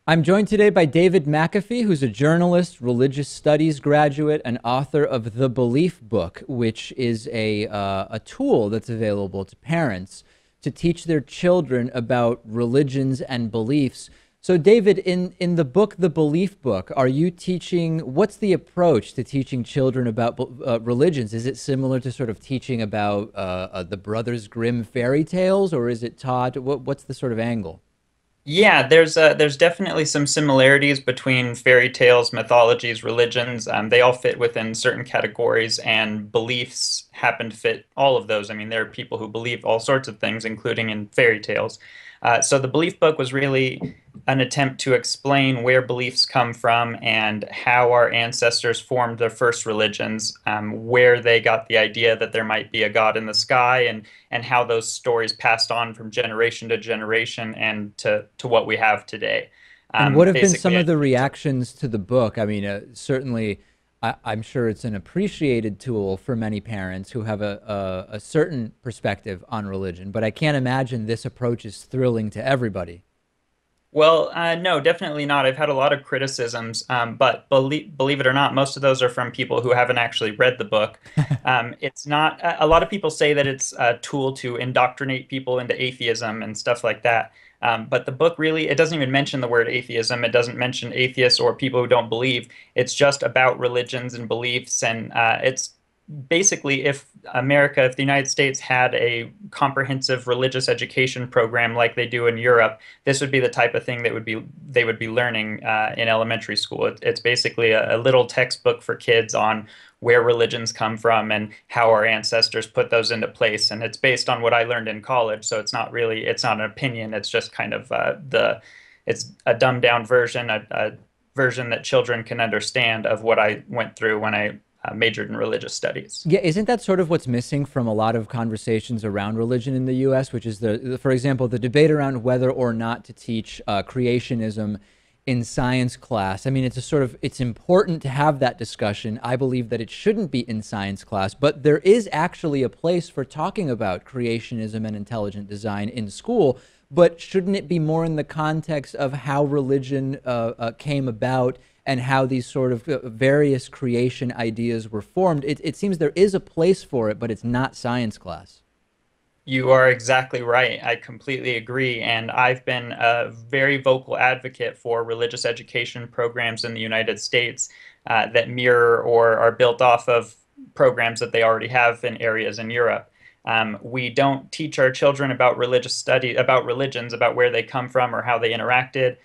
I'm joined today by David McAfee, who's a journalist, religious studies graduate, and author of The Belief Book, which is a tool that's available to parents to teach their children about religions and beliefs. So, David, in the book, The Belief Book, are you teaching, what's the approach to teaching children about religions? Is it similar to sort of teaching about the Brothers Grimm fairy tales, or is it taught, what's the sort of angle? Yeah, there's definitely some similarities between fairy tales, mythologies, religions. They all fit within certain categories, and beliefs happen to fit all of those. I mean, there are people who believe all sorts of things, including in fairy tales. So the Belief Book was really an attempt to explain where beliefs come from and how our ancestors formed their first religions, where they got the idea that there might be a God in the sky, and how those stories passed on from generation to generation and to what we have today. And what have been some Basically, of the reactions to the book? I mean, certainly, I'm sure it's an appreciated tool for many parents who have a certain perspective on religion, but I can't imagine this approach is thrilling to everybody. well, no, definitely not. I've had a lot of criticisms, but believe it or not, most of those are from people who haven't actually read the book. It's not, a lot of people say that it's a tool to indoctrinate people into atheism and stuff like that. But the book really, it doesn't even mention the word atheism. It doesn't mention atheists or people who don't believe. It's just about religions and beliefs. And it's basically if the United States had a comprehensive religious education program like they do in Europe, this would be the type of thing that would be they would be learning in elementary school. It's basically a little textbook for kids on where religions come from and how our ancestors put those into place. And it's based on what I learned in college, so it's not an opinion. It's just kind of it's a dumbed down version, a version that children can understand of what I went through when I majored in religious studies. Yeah, isn't that sort of what's missing from a lot of conversations around religion in the U.S., which is for example, the debate around whether or not to teach creationism in science class? I mean, it's important to have that discussion. I believe that it shouldn't be in science class, but there is actually a place for talking about creationism and intelligent design in school. But shouldn't it be more in the context of how religion came about and how these sort of various creation ideas were formed? It seems there is a place for it, but it's not science class. You are exactly right. I completely agree. And I've been a very vocal advocate for religious education programs in the United States that mirror or are built off of programs that they already have in areas in Europe. We don't teach our children about religious study, about religions, about where they come from or how they interacted.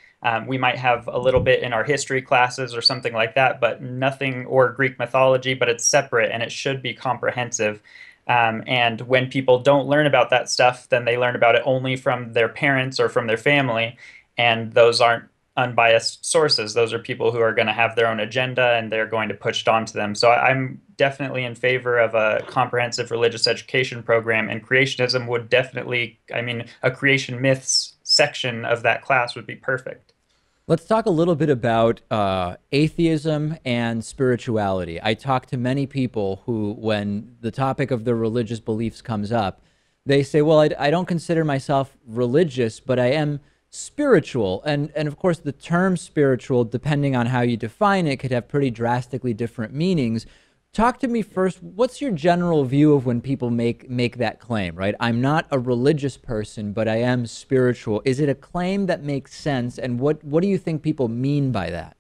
We might have a little bit in our history classes or something like that, but nothing, or Greek mythology, but it's separate and it should be comprehensive. And when people don't learn about that stuff, then they learn about it only from their parents or from their family. And those aren't unbiased sources. Those are people who are going to have their own agenda and they're going to push it onto them. So I'm definitely in favor of a comprehensive religious education program. And creationism would definitely, I mean, a creation myths section of that class would be perfect. Let's talk a little bit about atheism and spirituality. I talk to many people who, when the topic of their religious beliefs comes up, they say, well, I don't consider myself religious, but I am spiritual. And of course, the term spiritual, depending on how you define it, could have pretty drastically different meanings. Talk to me first. What's your general view of when people make that claim, right? I'm not a religious person, but I am spiritual. Is it a claim that makes sense? And what do you think people mean by that?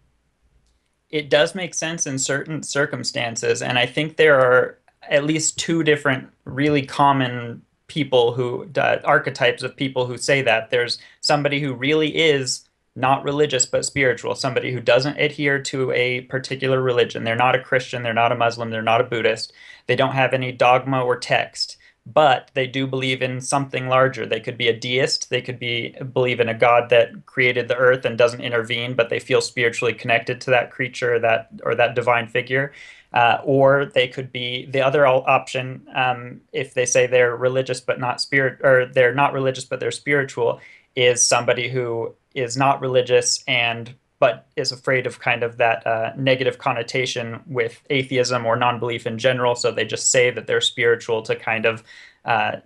It does make sense in certain circumstances, and I think there are at least two different really common people who archetypes of people who say that. There's somebody who really is not religious but spiritual, somebody who doesn't adhere to a particular religion. They're not a Christian, they're not a Muslim, they're not a Buddhist. They don't have any dogma or text, but they do believe in something larger. They could be a deist, they could be believe in a god that created the earth and doesn't intervene, but they feel spiritually connected to that creature, that divine figure. Or they could be the other option, if they say they're religious but not spirit, or they're not religious but they're spiritual, is somebody who is not religious and but is afraid of kind of that negative connotation with atheism or non-belief in general. So they just say that they're spiritual to kind of uh,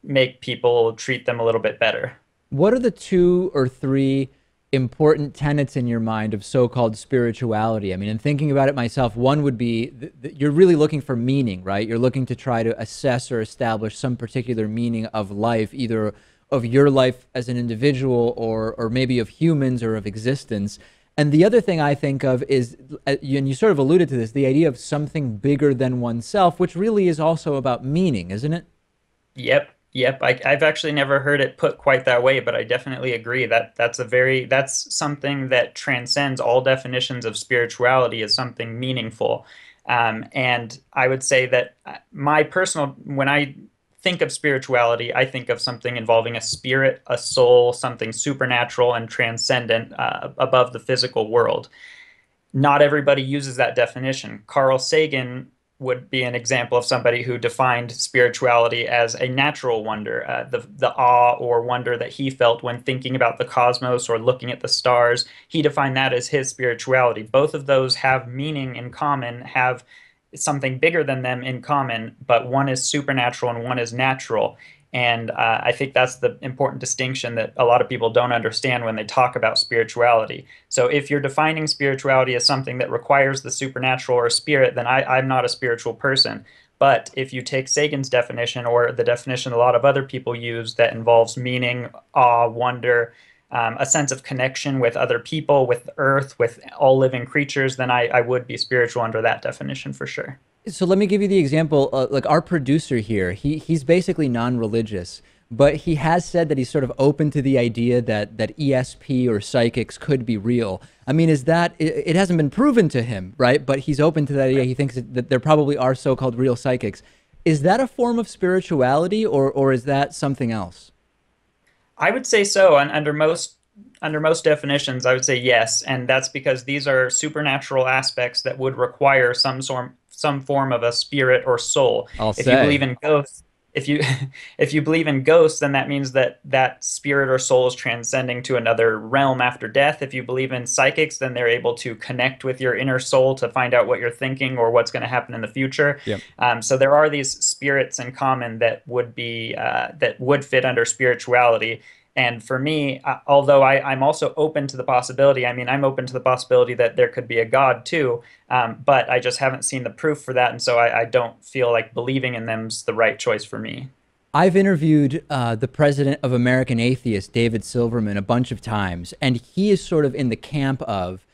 make people treat them a little bit better. What are the two or three important tenets in your mind of so-called spirituality? I mean, in thinking about it myself, one would be you're really looking for meaning, right? You're looking to try to assess or establish some particular meaning of life, either of your life as an individual or maybe of humans or of existence. And the other thing I think of is, and you sort of alluded to this, the idea of something bigger than oneself, which really is also about meaning, isn't it? Yep, yep. I've actually never heard it put quite that way, but I definitely agree that that's something that transcends all definitions of spirituality as something meaningful. And I would say that my personal, when I think of spirituality, I think of something involving a spirit, a soul, something supernatural and transcendent above the physical world. Not everybody uses that definition. Carl Sagan would be an example of somebody who defined spirituality as a natural wonder, the awe or wonder that he felt when thinking about the cosmos or looking at the stars. He defined that as his spirituality. Both of those have meaning in common, have something bigger than them in common, but one is supernatural and one is natural. And I think that's the important distinction that a lot of people don't understand when they talk about spirituality. So if you're defining spirituality as something that requires the supernatural or spirit, then I'm not a spiritual person. But if you take Sagan's definition or the definition a lot of other people use that involves meaning, awe, wonder, a sense of connection with other people, with Earth, with all living creatures, then I would be spiritual under that definition for sure. So let me give you the example. Like our producer here, he's basically non-religious, but he has said that he's sort of open to the idea that ESP or psychics could be real. I mean, is that it hasn't been proven to him, right? But he's open to that idea. He thinks that there probably are so-called real psychics. Is that a form of spirituality, or is that something else? I would say so, and under most definitions, I would say yes, and that's because these are supernatural aspects that would require some form of a spirit or soul. I'll If you believe say. in ghosts, if you if you believe in ghosts, then that means that that spirit or soul is transcending to another realm after death. If you believe in psychics, then they're able to connect with your inner soul to find out what you're thinking or what's going to happen in the future. Yep. So there are these spirits in common that would be that would fit under spirituality. And for me, although I'm also open to the possibility, I mean, I'm open to the possibility that there could be a God too, but I just haven't seen the proof for that. And so I don't feel like believing in them's the right choice for me. I've interviewed the president of American Atheists, David Silverman, a bunch of times, and he is sort of in the camp of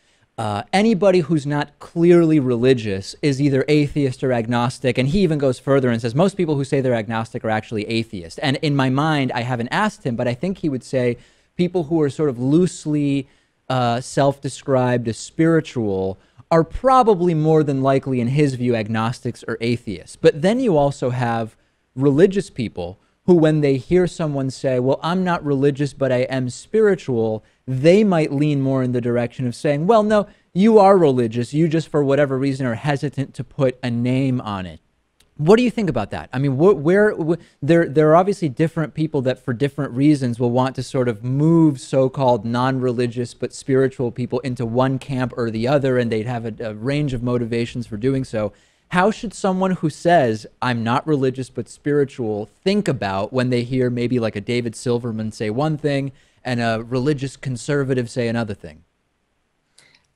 anybody who's not clearly religious is either atheist or agnostic. And he even goes further and says most people who say they're agnostic are actually atheist. And in my mind, I haven't asked him, but I think he would say people who are sort of loosely self-described as spiritual are probably more than likely, in his view, agnostics or atheists. But then you also have religious people who, when they hear someone say, well, I'm not religious, but I am spiritual, they might lean more in the direction of saying, well, no, you are religious. You just, for whatever reason, are hesitant to put a name on it. What do you think about that? I mean, there are obviously different people that for different reasons will want to sort of move so-called non-religious but spiritual people into one camp or the other, and they'd have a range of motivations for doing so. How should someone who says, I'm not religious but spiritual, think about when they hear maybe like a David Silverman say one thing and a religious conservative say another thing?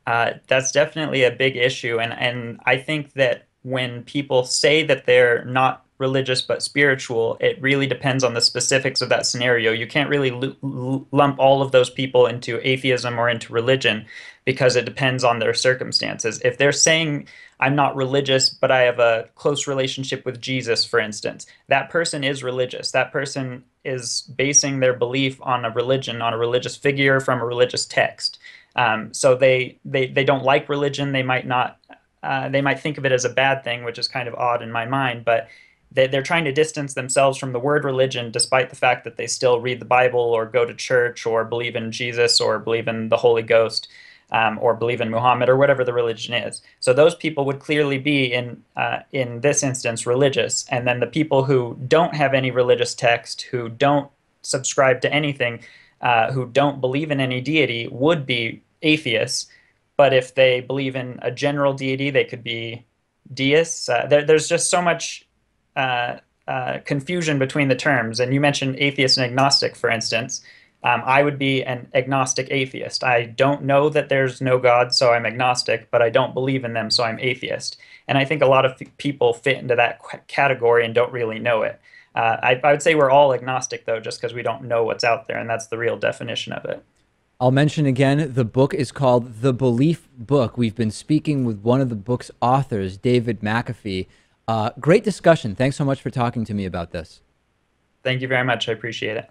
That's definitely a big issue, and I think that when people say that they're not religious but spiritual, it really depends on the specifics of that scenario. You can't really lump all of those people into atheism or into religion because it depends on their circumstances. If they're saying, I'm not religious, but I have a close relationship with Jesus, for instance, that person is religious. That person is basing their belief on a religion, on a religious figure from a religious text. So they don't like religion. They might not. They might think of it as a bad thing, which is kind of odd in my mind, but they're trying to distance themselves from the word religion, despite the fact that they still read the Bible or go to church or believe in Jesus or believe in the Holy Ghost, or believe in Muhammad or whatever the religion is. So those people would clearly be in this instance religious, and then the people who don't have any religious text, who don't subscribe to anything, who don't believe in any deity, would be atheists. But if they believe in a general deity, they could be deists. There's just so much confusion between the terms. And you mentioned atheist and agnostic, for instance. I would be an agnostic atheist. I don't know that there's no God, so I'm agnostic, but I don't believe in them, so I'm atheist. And I think a lot of people fit into that category and don't really know it. I would say we're all agnostic, though, just because we don't know what's out there, and that's the real definition of it. I'll mention again, the book is called The Belief Book. We've been speaking with one of the book's authors, David McAfee. Great discussion. Thanks so much for talking to me about this. Thank you very much. I appreciate it.